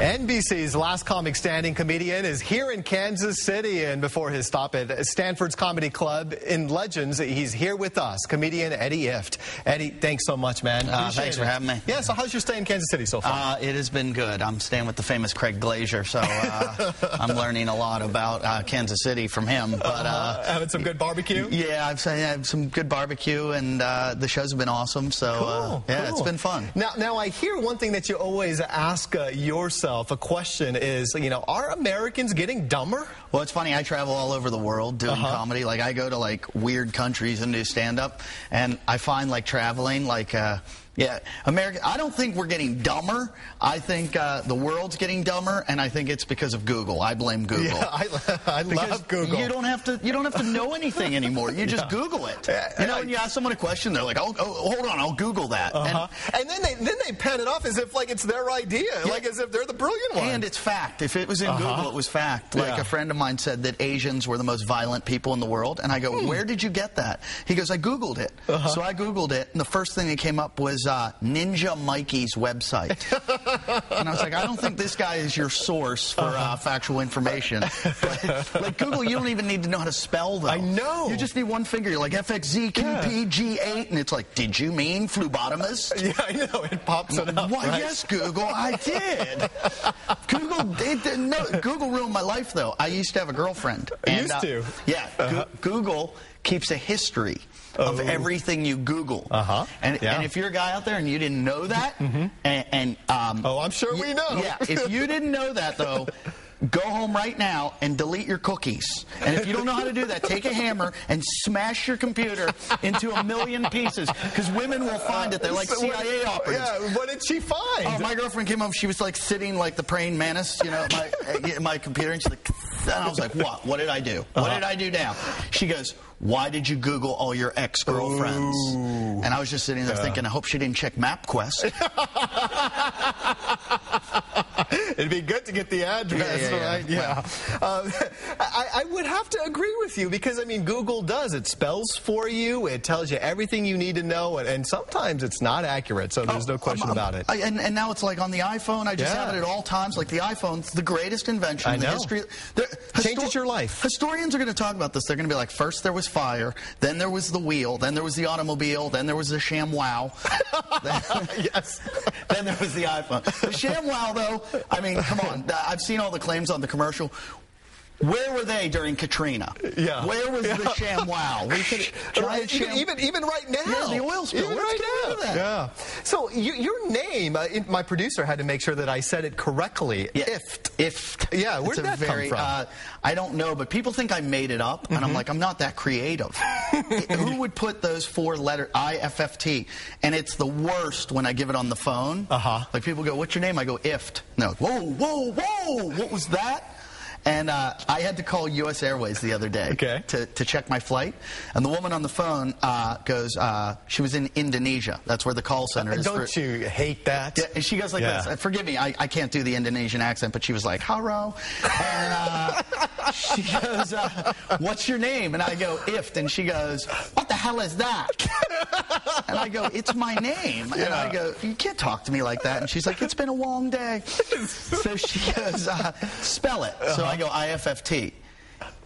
NBC's last comic standing comedian is here in Kansas City, and before his stop at Stanford's Comedy Club in Legends, he's here with us, comedian Eddie Ifft. Eddie, thanks so much, man. Thanks for having me. Yeah, so how's your stay in Kansas City so far? It has been good. I'm staying with the famous Craig Glazier, so I'm learning a lot about Kansas City from him. But having some good barbecue? Yeah, I've had some good barbecue, and the shows have been awesome, so yeah, it's been fun. Now I hear one thing that you always ask yourself, a question is, are Americans getting dumber? Well, it's funny, I travel all over the world doing comedy. Like, I go to, like, weird countries and do stand-up, and I find, like, traveling, like, yeah, America. I don't think we're getting dumber. I think the world's getting dumber, and I think it's because of Google. I blame Google. Yeah, I love Google. You don't have to know anything anymore. You just Google it. When you ask someone a question, they're like, "Oh, hold on, I'll Google that." And then they pan it off as if like it's their idea, like as if they're the brilliant one. And it's fact. If it was in Google, it was fact. Like a friend of mine said that Asians were the most violent people in the world, and I go, "Where did you get that?" He goes, "I Googled it." So I Googled it, and the first thing that came up was Ninja Mikey's website. And I was like, I don't think this guy is your source for factual information. But, like, Google, you don't even need to know how to spell them. I know. You just need one finger. You're like, FXZQPG8, and it's like, did you mean phlebotomist? Yeah, I know. It pops it up, Well, right? yes, Google, I did. Google ruined my life, though. I used to have a girlfriend. Used to? Yeah. Google keeps a history of everything you Google. And if you're a guy out there and you didn't know that, I'm sure we know. Yeah, if you didn't know that, though, go home right now and delete your cookies. And if you don't know how to do that, take a hammer and smash your computer into a million pieces, because women will find it. They're like CIA operatives. Yeah, what did she find? Oh, my girlfriend came home. She was like sitting like the praying mantis, at my computer, and she's like, and I was like, what? What did I do? What did I do now? She goes, why did you Google all your ex-girlfriends? And I was just sitting there thinking, I hope she didn't check MapQuest. It'd be good to get the address, right? Yeah. I would have to agree with you, because, I mean, Google does. It spells for you. It tells you everything you need to know, and sometimes it's not accurate, so there's no question about it. And now it's like on the iPhone. I just have it at all times. Like, the iPhone's the greatest invention in the history. Changes your life. Historians are going to talk about this. They're going to be like, first there was fire, then there was the wheel, then there was the automobile, then there was the ShamWow. Yes. Then there was the iPhone. The ShamWow, though, I mean, come on. I've seen all the claims on the commercial. Where were they during Katrina? Yeah. Where was the ShamWow? We could, even right now. Yeah, the oil spill. Even right now. Yeah. So your name, my producer had to make sure that I said it correctly. Yeah. Ifft. Yeah. Where did that come from? I don't know, but people think I made it up, and I'm like, I'm not that creative. Who would put those four letters, IFFT? And it's the worst when I give it on the phone. Like, people go, what's your name? I go, Ifft. No. Whoa. What was that? And I had to call U.S. Airways the other day to check my flight. And the woman on the phone goes, she was in Indonesia. That's where the call center is. Don't you hate that? Yeah, and she goes like this. Forgive me, I can't do the Indonesian accent, but she was like, hello. And she goes, what's your name? And I go, Ifft. And she goes, what the hell is that? And I go, it's my name. And I go, you can't talk to me like that. And she's like, it's been a long day. So she goes, spell it. So I go, IFFT.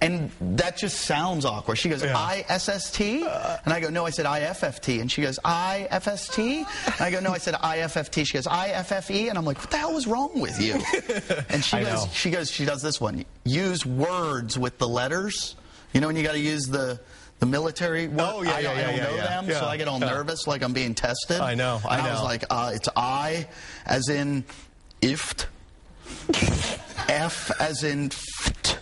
And that just sounds awkward. She goes, ISST? And I go, no, I said IFFT. And she goes, IFST? And I go, no, I said IFFT. She goes, IFFE? And I'm like, what the hell is wrong with you? And she does this one. Use words with the letters. You know when you got to use the military word? Oh, yeah, I don't know them, so I get all nervous like I'm being tested. I know. I was like, it's I as in Ifft. F as in Ifft.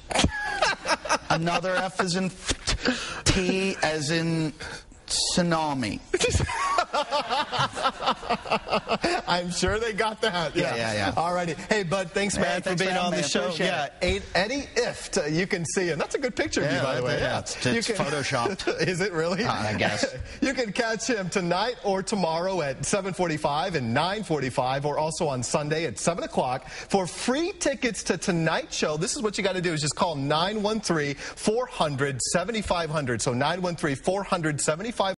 Another F as in Ifft. T as in tsunami. I'm sure they got that. Yeah. All righty. Hey, bud, thanks, man, for being on the show. Yeah, Eddie Ifft. You can see him. That's a good picture of you, by the way. Yeah, it's photoshopped. Is it really? I guess. You can catch him tonight or tomorrow at 7:45 and 9:45, or also on Sunday at 7 o'clock. For free tickets to tonight's show, this is what you got to do, is just call 913-400-7500. So 913-400-7500.